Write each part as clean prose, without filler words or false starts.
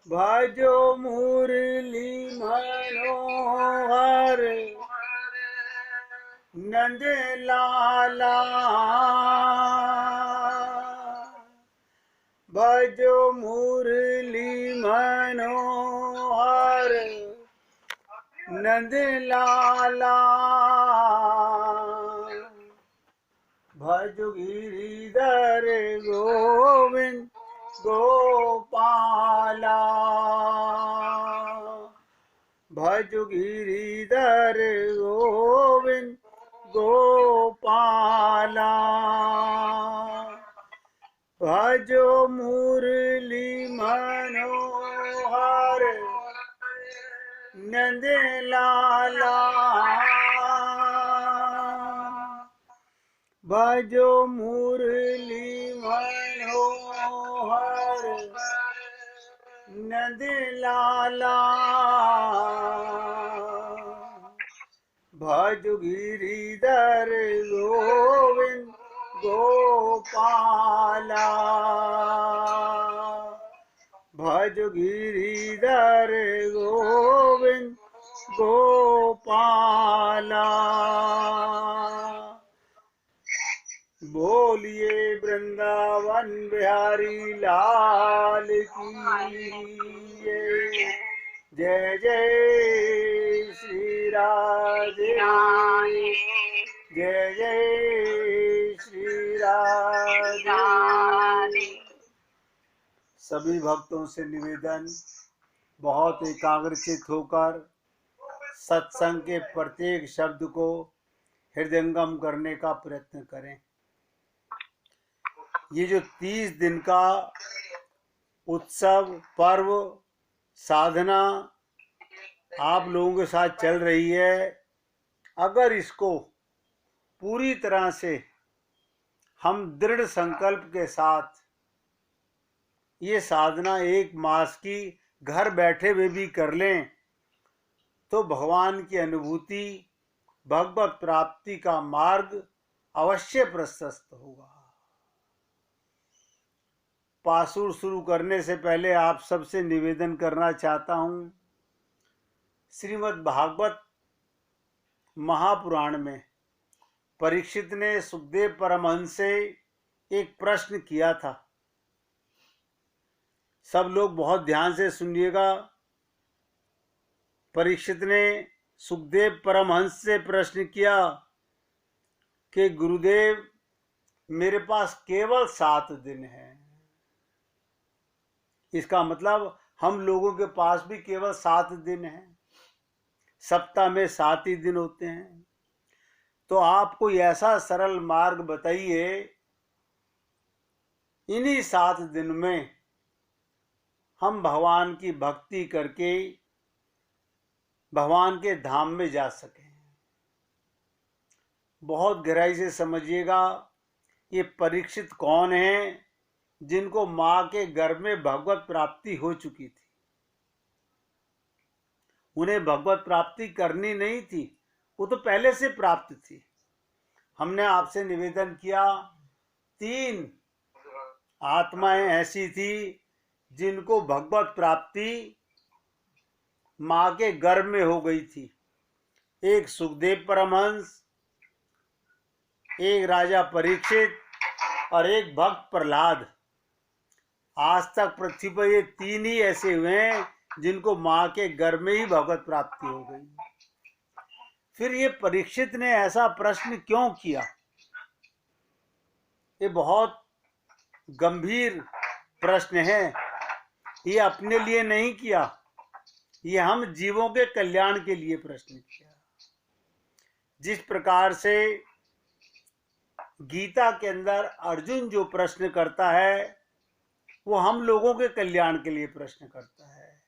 भजो मुरली मनोहर नंद लाला। भजो मुरली मनोहर नंद लाला। भजो गिरिधर गोविंद गोपाला। भजो गिरिधर गोविंद गोपाला। भजो मुरली मनोहर नंद लाला। भजो मुरली मनोहर नंद लाला। भजो गिरिधर गोविंद गोपाला। भजो गिरिधर गोविंद गोपाला। बोलिए वृंदावन बिहारी लाल की जय जय श्री राधे। जय जय श्री राधे। सभी भक्तों से निवेदन, बहुत एकाग्रचित होकर सत्संग के प्रत्येक शब्द को हृदयंगम करने का प्रयत्न करें। ये जो 30 दिन का उत्सव पर्व साधना आप लोगों के साथ चल रही है, अगर इसको पूरी तरह से हम दृढ़ संकल्प के साथ ये साधना 1 मास की घर बैठे हुए भी कर लें तो भगवान की अनुभूति, भगवत प्राप्ति का मार्ग अवश्य प्रशस्त होगा। पासुर शुरू करने से पहले आप सबसे निवेदन करना चाहता हूं, श्रीमद् भागवत महापुराण में परीक्षित ने सुखदेव परमहंस से एक प्रश्न किया था। सब लोग बहुत ध्यान से सुनिएगा। परीक्षित ने सुखदेव परमहंस से प्रश्न किया कि गुरुदेव, मेरे पास केवल 7 दिन है। इसका मतलब हम लोगों के पास भी केवल 7 दिन हैं। सप्ताह में 7 ही दिन होते हैं। तो आप कोई ऐसा सरल मार्ग बताइए, इन्हीं 7 दिन में हम भगवान की भक्ति करके भगवान के धाम में जा सकें। बहुत गहराई से समझिएगा, ये परीक्षित कौन है जिनको माँ के गर्भ में भगवत प्राप्ति हो चुकी थी। उन्हें भगवत प्राप्ति करनी नहीं थी, वो तो पहले से प्राप्त थी। हमने आपसे निवेदन किया, 3 आत्माएं ऐसी थी जिनको भगवत प्राप्ति माँ के गर्भ में हो गई थी। एक सुखदेव परमहंस, एक राजा परीक्षित और एक भक्त प्रहलाद। आज तक पृथ्वी पर ये 3 ही ऐसे हुए हैं जिनको माँ के गर्भ में ही भगवत प्राप्ति हो गई। फिर ये परीक्षित ने ऐसा प्रश्न क्यों किया? ये बहुत गंभीर प्रश्न है। ये अपने लिए नहीं किया, ये हम जीवों के कल्याण के लिए प्रश्न किया। जिस प्रकार से गीता के अंदर अर्जुन जो प्रश्न करता है वो हम लोगों के कल्याण के लिए प्रश्न करता है।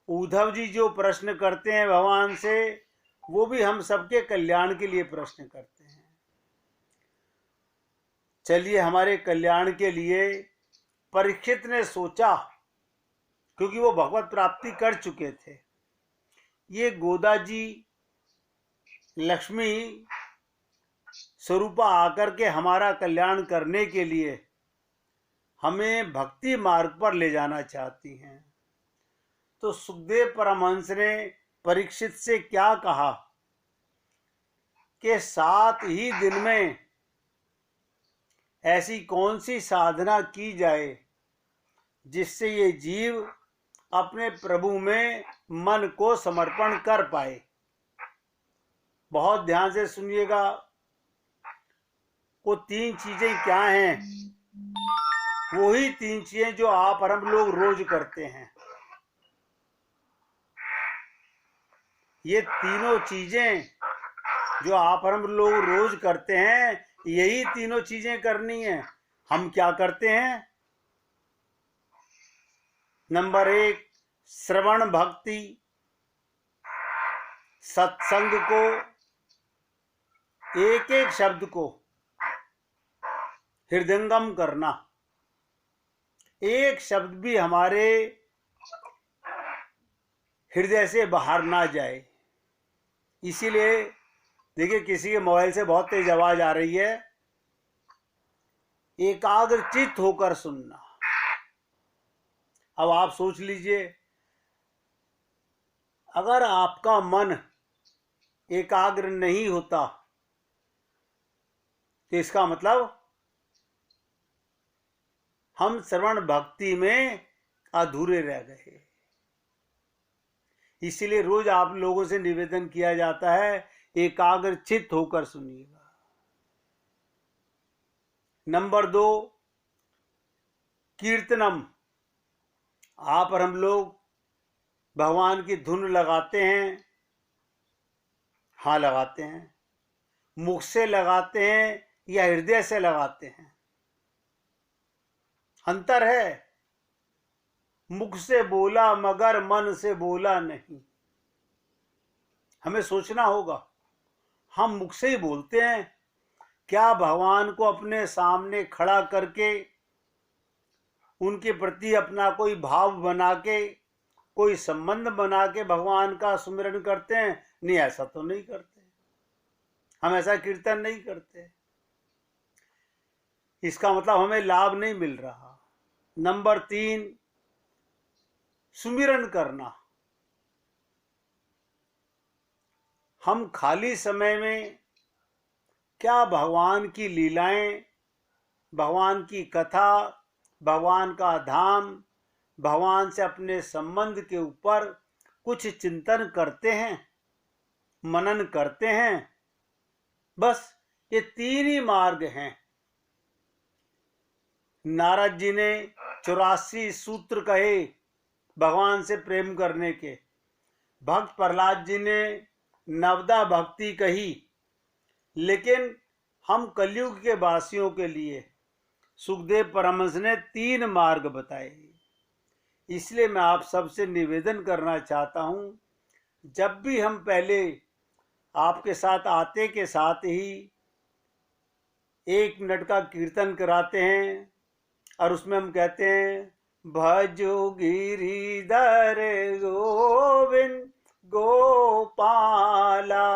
उद्धव जी जो प्रश्न करते हैं भगवान से, वो भी हम सबके कल्याण के लिए प्रश्न करते हैं। चलिए, हमारे कल्याण के लिए परीक्षित ने सोचा, क्योंकि वो भगवत प्राप्ति कर चुके थे, ये गोदा जी लक्ष्मी स्वरूपा आकर के हमारा कल्याण करने के लिए हमें भक्ति मार्ग पर ले जाना चाहती हैं। तो सुखदेव परमहंस ने परीक्षित से क्या कहा कि 7 ही दिन में ऐसी कौन सी साधना की जाए जिससे ये जीव अपने प्रभु में मन को समर्पण कर पाए। बहुत ध्यान से सुनिएगा। वो 3 चीजें क्या हैं? वही 3 चीजें जो आप और हम लोग रोज करते हैं। ये तीनों चीजें जो आप और हम लोग रोज करते हैं, यही तीनों चीजें करनी है। हम क्या करते हैं? नंबर 1, श्रवण भक्ति, सत्संग को, एक एक शब्द को हृदयंगम करना। एक शब्द भी हमारे हृदय से बाहर ना जाए। इसीलिए देखिए, किसी के मोबाइल से बहुत तेज आवाज आ रही है, एकाग्रचित होकर सुनना। अब आप सोच लीजिए, अगर आपका मन एकाग्र नहीं होता तो इसका मतलब हम श्रवण भक्ति में अधूरे रह गए। इसीलिए रोज आप लोगों से निवेदन किया जाता है, एकाग्रचित होकर सुनिएगा। नंबर 2, कीर्तनम। आप और हम लोग भगवान की धुन लगाते हैं। हाँ, लगाते हैं। मुख से लगाते हैं या हृदय से लगाते हैं? अंतर है। मुख से बोला मगर मन से बोला नहीं। हमें सोचना होगा, हम मुख से ही बोलते हैं, क्या भगवान को अपने सामने खड़ा करके उनके प्रति अपना कोई भाव बना के, कोई संबंध बना के भगवान का सुमिरन करते हैं? नहीं, ऐसा तो नहीं करते। हम ऐसा कीर्तन नहीं करते। इसका मतलब हमें लाभ नहीं मिल रहा। नंबर 3, सुमिरन करना। हम खाली समय में क्या भगवान की लीलाएं, भगवान की कथा, भगवान का धाम, भगवान से अपने संबंध के ऊपर कुछ चिंतन करते हैं, मनन करते हैं? बस ये 3 ही मार्ग हैं। नारद जी ने 84 सूत्र कहे भगवान से प्रेम करने के। भक्त प्रहलाद जी ने 9 भक्ति कही। लेकिन हम कलयुग के वासियों के लिए सुखदेव परमहंस ने 3 मार्ग बताए। इसलिए मैं आप सबसे निवेदन करना चाहता हूं, जब भी हम पहले आपके साथ आते के साथ ही 1 मिनट का कीर्तन कराते हैं और उसमें हम कहते हैं, भजो गिरिधर गोविंद गोपाला,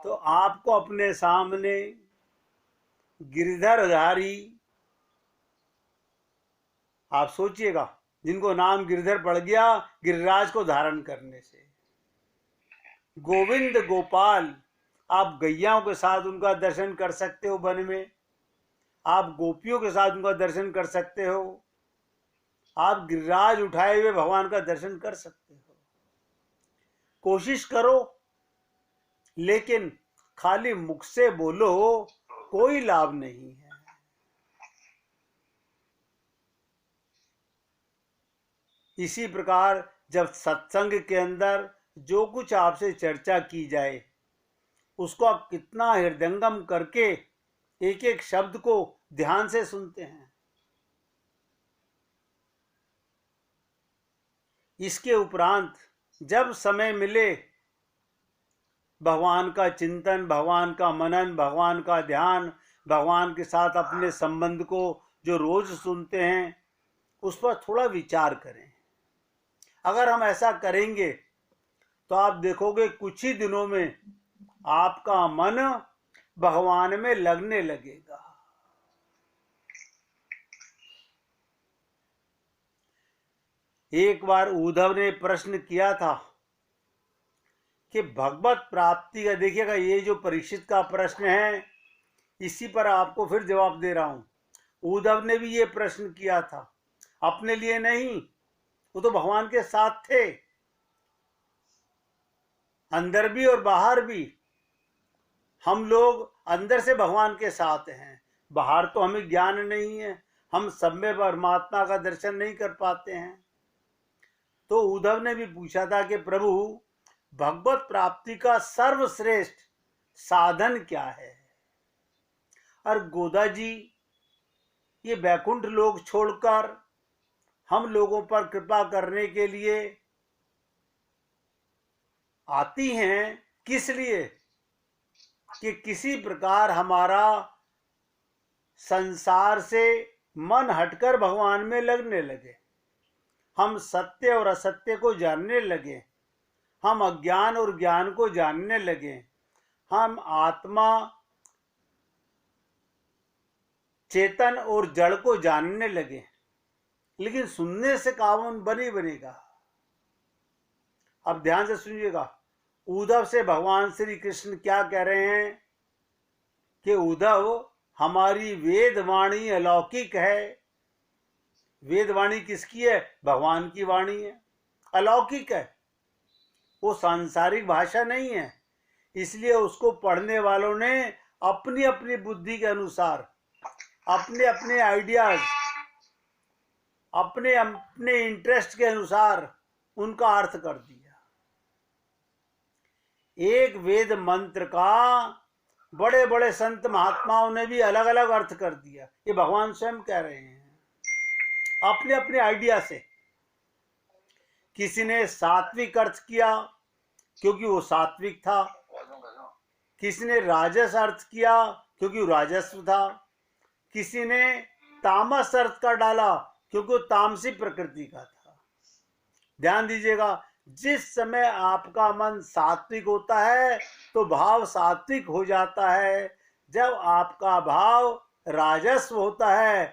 तो आपको अपने सामने गिरधरधारी, आप सोचिएगा, जिनको नाम गिरधर पड़ गया गिरिराज को धारण करने से, गोविंद गोपाल, आप गैयाओं के साथ उनका दर्शन कर सकते हो वन में, आप गोपियों के साथ उनका दर्शन कर सकते हो, आप गिरिराज उठाए हुए भगवान का दर्शन कर सकते हो। कोशिश करो, लेकिन खाली मुख से बोलो कोई लाभ नहीं है। इसी प्रकार जब सत्संग के अंदर जो कुछ आपसे चर्चा की जाए, उसको आप कितना हृदयंगम करके एक एक शब्द को ध्यान से सुनते हैं। इसके उपरांत जब समय मिले, भगवान का चिंतन, भगवान का मनन, भगवान का ध्यान, भगवान के साथ अपने संबंध को जो रोज सुनते हैं, उस पर थोड़ा विचार करें। अगर हम ऐसा करेंगे तो आप देखोगे कुछ ही दिनों में आपका मन भगवान में लगने लगेगा। एक बार उद्धव ने प्रश्न किया था कि भगवत प्राप्ति का, देखिएगा ये जो परीक्षित का प्रश्न है इसी पर आपको फिर जवाब दे रहा हूं। उद्धव ने भी ये प्रश्न किया था, अपने लिए नहीं, वो तो भगवान के साथ थे, अंदर भी और बाहर भी। हम लोग अंदर से भगवान के साथ हैं, बाहर तो हमें ज्ञान नहीं है, हम सब में परमात्मा का दर्शन नहीं कर पाते हैं। तो उद्धव ने भी पूछा था कि प्रभु भगवत प्राप्ति का सर्वश्रेष्ठ साधन क्या है। और गोदा जी ये वैकुंठ लोग छोड़कर हम लोगों पर कृपा करने के लिए आती हैं, किस लिए? कि किसी प्रकार हमारा संसार से मन हटकर भगवान में लगने लगे, हम सत्य और असत्य को जानने लगे, हम अज्ञान और ज्ञान को जानने लगे, हम आत्मा, चेतन और जड़ को जानने लगे। लेकिन सुनने से काम बनेगा। अब ध्यान से सुनिएगा, उद्धव से भगवान श्री कृष्ण क्या कह रहे हैं कि उद्धव हमारी वेदवाणी अलौकिक है। वेदवाणी किसकी है? भगवान की वाणी है, अलौकिक है, वो सांसारिक भाषा नहीं है। इसलिए उसको पढ़ने वालों ने अपनी अपनी बुद्धि के अनुसार, अपने अपने आइडियाज, अपने अपने इंटरेस्ट के अनुसार उनका अर्थ कर दिया। एक वेद मंत्र का बड़े बड़े संत महात्माओं ने भी अलग अलग अर्थ कर दिया। ये भगवान स्वयं कह रहे हैं अपने अपने आइडिया से। किसी ने सात्विक अर्थ किया क्योंकि वो सात्विक था, किसी ने राजस अर्थ किया क्योंकि वो राजस्व था, किसी ने तामस अर्थ का डाला क्योंकि वो तामसी प्रकृति का था। ध्यान दीजिएगा, जिस समय आपका मन सात्विक होता है तो भाव सात्विक हो जाता है, जब आपका भाव राजस्व होता है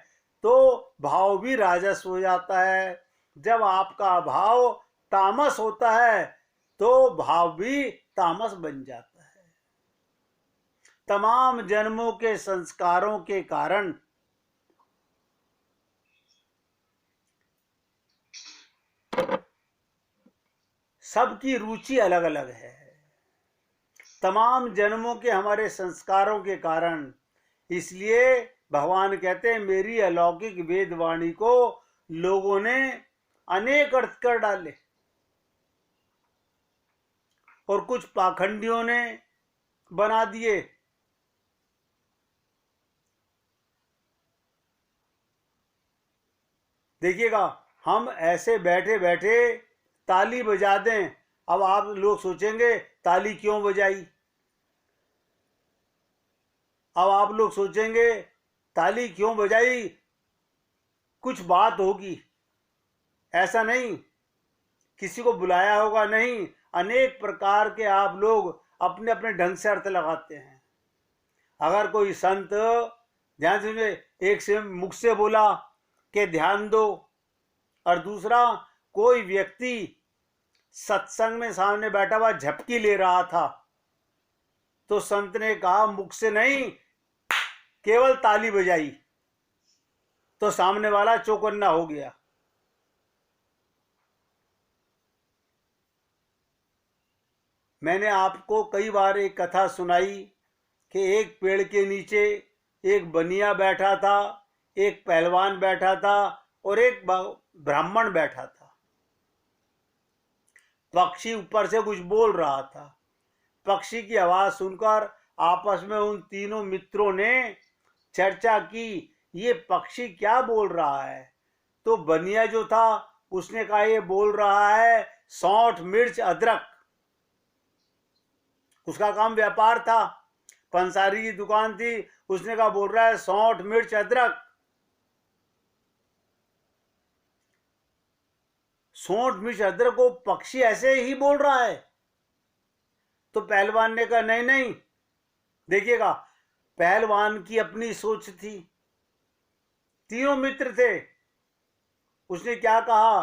तो भाव भी राजस्व हो जाता है, जब आपका भाव तामस होता है तो भाव भी तामस बन जाता है। तमाम जन्मों के संस्कारों के कारण सबकी रुचि अलग अलग है। तमाम जन्मों के हमारे संस्कारों के कारण, इसलिए भगवान कहते हैं मेरी अलौकिक वेदवाणी को लोगों ने अनेक अर्थ कर डाले और कुछ पाखंडियों ने बना दिए। देखिएगा, हम ऐसे बैठे बैठे ताली बजा दें, अब आप लोग सोचेंगे ताली क्यों बजाई, अब आप लोग सोचेंगे ताली क्यों बजाई, कुछ बात होगी। ऐसा नहीं, किसी को बुलाया होगा नहीं, अनेक प्रकार के आप लोग अपने अपने ढंग से अर्थ लगाते हैं। अगर कोई संत, ध्यान से, एक से मुख से बोला कि ध्यान दो, और दूसरा कोई व्यक्ति सत्संग में सामने बैठा हुआ झपकी ले रहा था, तो संत ने कहा मुख से नहीं, केवल ताली बजाई, तो सामने वाला चौकन्ना हो गया। मैंने आपको कई बार एक कथा सुनाई कि एक पेड़ के नीचे एक बनिया बैठा था, एक पहलवान बैठा था और एक ब्राह्मण बैठा था। पक्षी ऊपर से कुछ बोल रहा था। पक्षी की आवाज सुनकर आपस में उन तीनों मित्रों ने चर्चा की, ये पक्षी क्या बोल रहा है। तो बनिया जो था उसने कहा ये बोल रहा है सौंठ मिर्च अदरक। उसका काम व्यापार था, पंसारी की दुकान थी, उसने कहा बोल रहा है सौंठ मिर्च अदरक। सौंठ मिर्च अदरक को पक्षी ऐसे ही बोल रहा है। तो पहलवान ने कहा नहीं नहीं, देखिएगा पहलवान की अपनी सोच थी, तीनों मित्र थे। उसने क्या कहा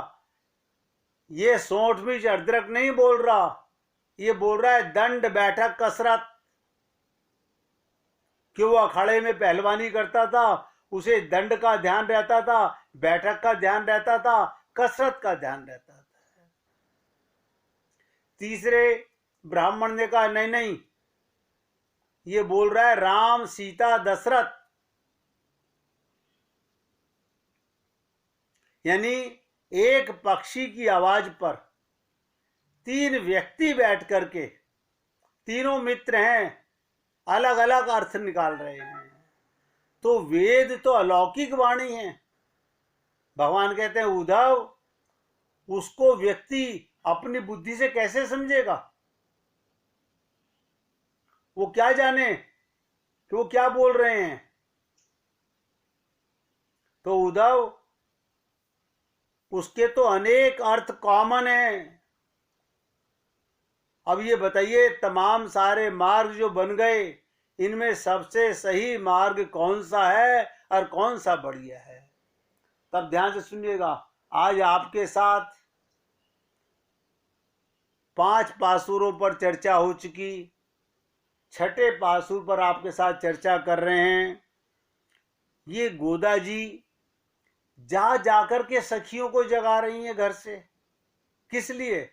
ये सोंठ मिर्च अदरक नहीं बोल रहा, ये बोल रहा है दंड बैठक कसरत। कि वो अखाड़े में पहलवानी करता था, उसे दंड का ध्यान रहता था, बैठक का ध्यान रहता था, कसरत का ध्यान रहता था। तीसरे ब्राह्मण ने कहा नहीं नहीं, ये बोल रहा है राम सीता दशरथ, यानी एक पक्षी की आवाज पर 3 व्यक्ति बैठ करके, तीनों मित्र हैं, अलग अलग अर्थ निकाल रहे हैं। तो वेद तो अलौकिक वाणी है। भगवान कहते हैं उद्धव, उसको व्यक्ति अपनी बुद्धि से कैसे समझेगा? वो क्या जाने कि वो क्या बोल रहे हैं? तो उद्धव, उसके तो अनेक अर्थ कॉमन हैं। अब ये बताइए, तमाम सारे मार्ग जो बन गए, इनमें सबसे सही मार्ग कौन सा है और कौन सा बढ़िया है? तब ध्यान से सुनिएगा। आज आपके साथ 5 पासुरों पर चर्चा हो चुकी, 6ठे पासुर पर आपके साथ चर्चा कर रहे हैं। ये गोदा जी जा जाकर के सखियों को जगा रही हैं घर से। किस लिए?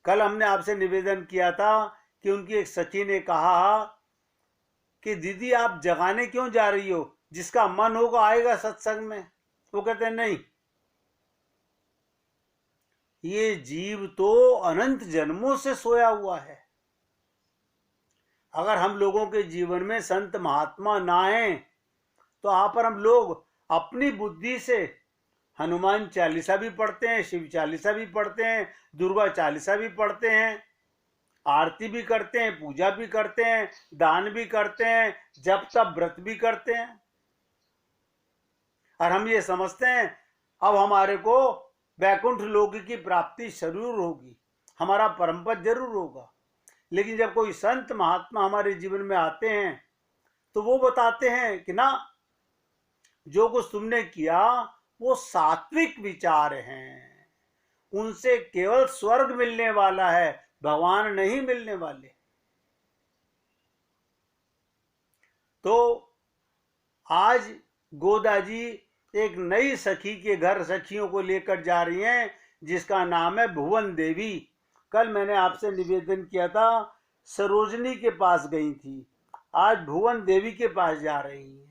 कल हमने आपसे निवेदन किया था कि उनकी एक सखी ने कहा कि दीदी आप जगाने क्यों जा रही हो, जिसका मन होगा आएगा सत्संग में। वो कहते हैं नहीं, ये जीव तो अनंत जन्मों से सोया हुआ है। अगर हम लोगों के जीवन में संत महात्मा ना आए तो आप पर हम लोग अपनी बुद्धि से हनुमान चालीसा भी पढ़ते हैं, शिव चालीसा भी पढ़ते हैं, दुर्गा चालीसा भी पढ़ते हैं, आरती भी करते हैं, पूजा भी करते हैं, दान भी करते हैं, जप तप व्रत भी करते हैं, और हम ये समझते हैं अब हमारे को वैकुंठ लोक की प्राप्ति जरूर होगी, हमारा परम पद जरूर होगा। लेकिन जब कोई संत महात्मा हमारे जीवन में आते हैं तो वो बताते हैं कि ना, जो कुछ तुमने किया वो सात्विक विचार हैं, उनसे केवल स्वर्ग मिलने वाला है, भगवान नहीं मिलने वाले। तो आज गोदा जी एक नई सखी के घर सखियों को लेकर जा रही हैं, जिसका नाम है भुवन देवी। कल मैंने आपसे निवेदन किया था, सरोजनी के पास गई थी, आज भुवन देवी के पास जा रही हैं।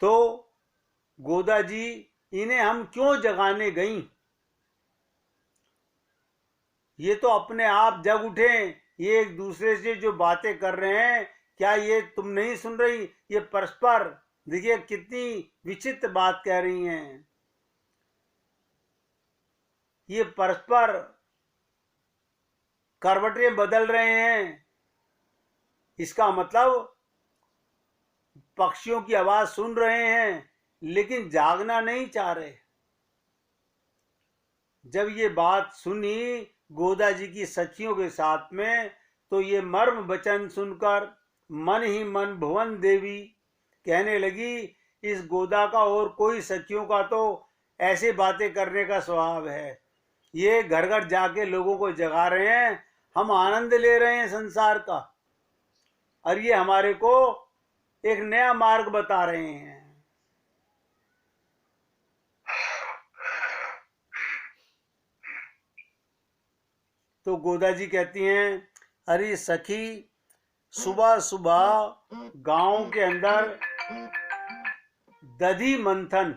तो गोदा जी, इन्हें हम क्यों जगाने गई? ये तो अपने आप जग उठे। ये एक दूसरे से जो बातें कर रहे हैं, क्या ये तुम नहीं सुन रही? ये परस्पर देखिए कितनी विचित्र बात कह रही हैं। ये परस्पर करवटें बदल रहे हैं। इसका मतलब पक्षियों की आवाज सुन रहे हैं लेकिन जागना नहीं चाह रहे। जब ये बात सुनी गोदा जी की सखियों के साथ में, तो ये मर्म वचन सुनकर मन ही मन भुवन देवी कहने लगी, इस गोदा का और कोई सखियों का तो ऐसे बातें करने का स्वभाव है, ये घर घर जाके लोगों को जगा रहे हैं, हम आनंद ले रहे हैं संसार का, और ये हमारे को एक नया मार्ग बता रहे हैं। तो गोदा जी कहती हैं, अरे सखी, सुबह सुबह गांव के अंदर दधी मंथन,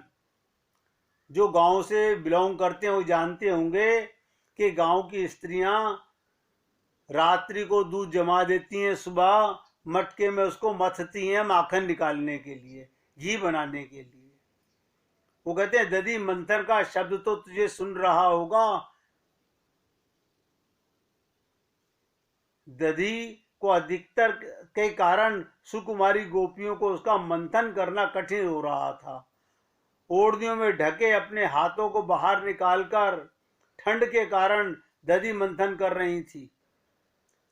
जो गांव से बिलोंग करते हैं वो जानते होंगे कि गांव की स्त्रियां रात्रि को दूध जमा देती हैं, सुबह मटके में उसको मथती हैं माखन निकालने के लिए, घी बनाने के लिए। वो कहते हैं दधी मंथन का शब्द तो तुझे सुन रहा होगा। दधी को अधिकतर के कारण सुकुमारी गोपियों को उसका मंथन करना कठिन हो रहा था। ओढ़नियों में ढके अपने हाथों को बाहर निकालकर ठंड के कारण दधी मंथन कर रही थी।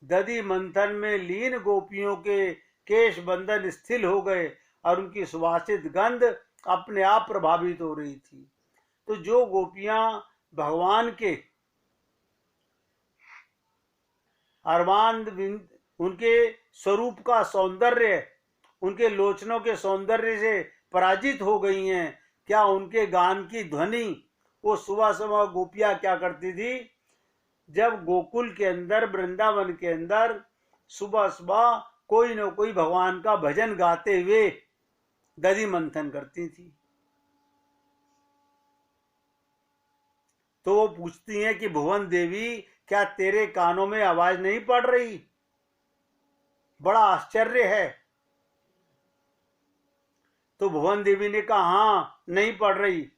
दधी मंथन में लीन गोपियों के केश बंधन स्थिर हो गए और उनकी सुवासित गंध अपने आप प्रभावित हो रही थी। तो जो गोपियां भगवान के अर्वांद उनके स्वरूप का सौंदर्य, उनके लोचनों के सौंदर्य से पराजित हो गई हैं, क्या उनके गान की ध्वनि, वो सुबह सुबह गोपियां क्या करती थी, जब गोकुल के अंदर, वृंदावन के अंदर सुबह सुबह कोई न कोई भगवान का भजन गाते हुए दधि मंथन करती थी। तो वो पूछती हैं कि भुवन देवी, क्या तेरे कानों में आवाज नहीं पड़ रही? बड़ा आश्चर्य है। तो भुवन देवी ने कहा, हाँ नहीं पड़ रही।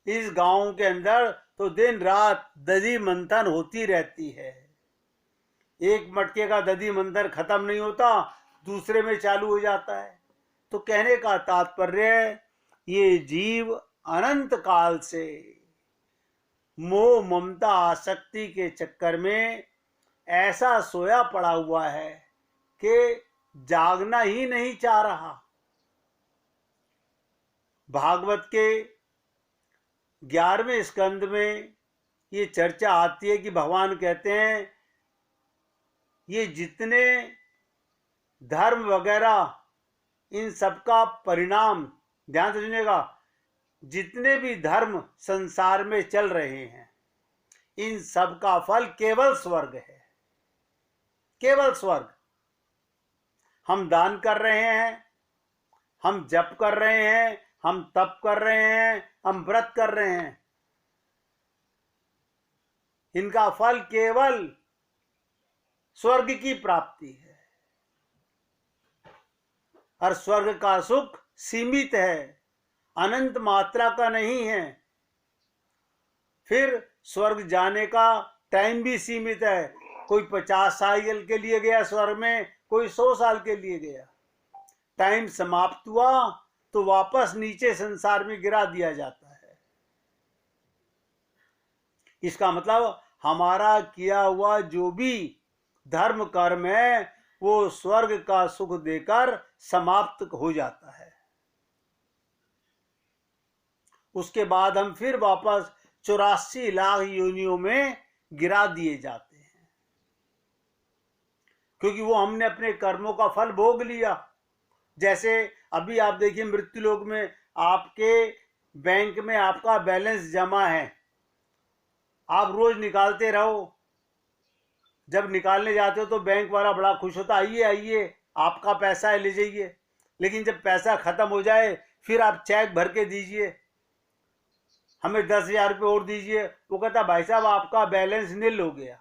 इस गांव के अंदर तो दिन रात दधि मंथन होती रहती है, एक मटके का दधि मंथन खत्म नहीं होता, दूसरे में चालू हो जाता है। तो कहने का तात्पर्य है, ये जीव अनंत काल से मोह ममता आसक्ति के चक्कर में ऐसा सोया पड़ा हुआ है कि जागना ही नहीं चाह रहा। भागवत के 11वें स्कंद में ये चर्चा आती है कि भगवान कहते हैं, ये जितने धर्म वगैरह, इन सबका परिणाम, ध्यान से सुनिएगा, जितने भी धर्म संसार में चल रहे हैं, इन सब का फल केवल स्वर्ग है, केवल स्वर्ग। हम दान कर रहे हैं, हम जप कर रहे हैं, हम तप कर रहे हैं, हम व्रत कर रहे हैं, इनका फल केवल स्वर्ग की प्राप्ति है। और स्वर्ग का सुख सीमित है, अनंत मात्रा का नहीं है। फिर स्वर्ग जाने का टाइम भी सीमित है, कोई 50 साल के लिए गया स्वर्ग में, कोई 100 साल के लिए गया। टाइम समाप्त हुआ तो वापस नीचे संसार में गिरा दिया जाता है। इसका मतलब हमारा किया हुआ जो भी धर्म कर्म है, वो स्वर्ग का सुख देकर समाप्त हो जाता है। उसके बाद हम फिर वापस 84 लाख योनियों में गिरा दिए जाते हैं, क्योंकि वो हमने अपने कर्मों का फल भोग लिया। जैसे अभी आप देखिए, मृत्युलोक में आपके बैंक में आपका बैलेंस जमा है, आप रोज निकालते रहो, जब निकालने जाते हो तो बैंक वाला बड़ा खुश होता, आइए आइए आपका पैसा है, ले जाइए। लेकिन जब पैसा खत्म हो जाए, फिर आप चेक भर के दीजिए, हमें 10,000 रुपये और दीजिए, वो कहता भाई साहब आपका बैलेंस नील हो गया।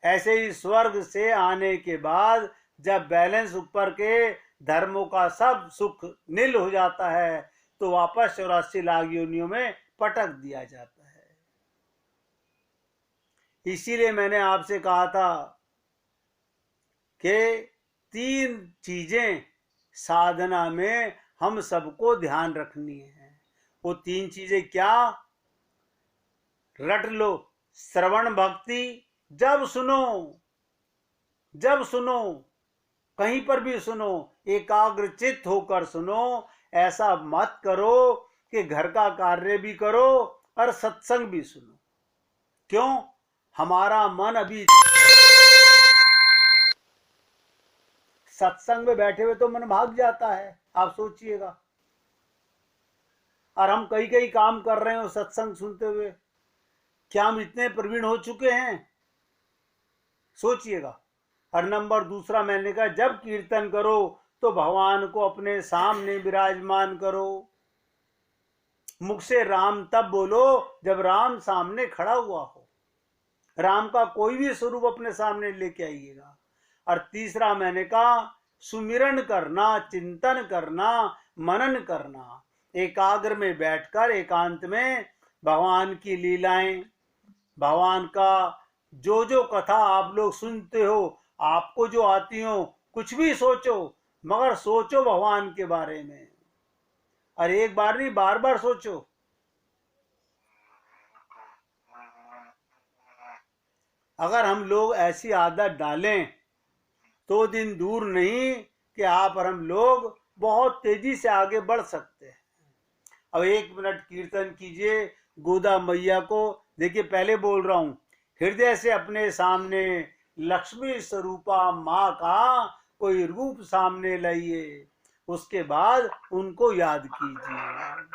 ऐसे ही स्वर्ग से आने के बाद जब बैलेंस ऊपर के धर्मों का सब सुख नील हो जाता है, तो वापस 84 लाख योनियों में पटक दिया जाता है। इसीलिए मैंने आपसे कहा था कि 3 चीजें साधना में हम सबको ध्यान रखनी है। वो 3 चीजें क्या? रट लो, श्रवण भक्ति, जब सुनो, कहीं पर भी सुनो, एकाग्रचित्त होकर सुनो। ऐसा मत करो कि घर का कार्य भी करो और सत्संग भी सुनो। क्यों? हमारा मन अभी सत्संग में बैठे हुए तो मन भाग जाता है, आप सोचिएगा। और हम कई काम कर रहे हो सत्संग सुनते हुए, क्या हम इतने प्रवीण हो चुके हैं? सोचिएगा। और नंबर दूसरा मैंने कहा, जब कीर्तन करो तो भगवान को अपने सामने विराजमान करो। मुख से राम तब बोलो जब राम सामने खड़ा हुआ हो। राम का कोई भी स्वरूप अपने सामने लेके आइएगा। और तीसरा मैंने कहा, सुमिरन करना, चिंतन करना, मनन करना, एकाग्र में बैठकर एकांत में भगवान की लीलाएं, भगवान का जो कथा आप लोग सुनते हो, आपको जो आती हो, कुछ भी सोचो, मगर सोचो भगवान के बारे में। और एक बार नहीं, बार बार सोचो। अगर हम लोग ऐसी आदत डालें तो दिन दूर नहीं कि आप और हम लोग बहुत तेजी से आगे बढ़ सकते हैं। अब 1 मिनट कीर्तन कीजिए गोदा मैया को। देखिए पहले बोल रहा हूं, हृदय से अपने सामने लक्ष्मी स्वरूपा माँ का कोई रूप सामने लाइए, उसके बाद उनको याद कीजिए।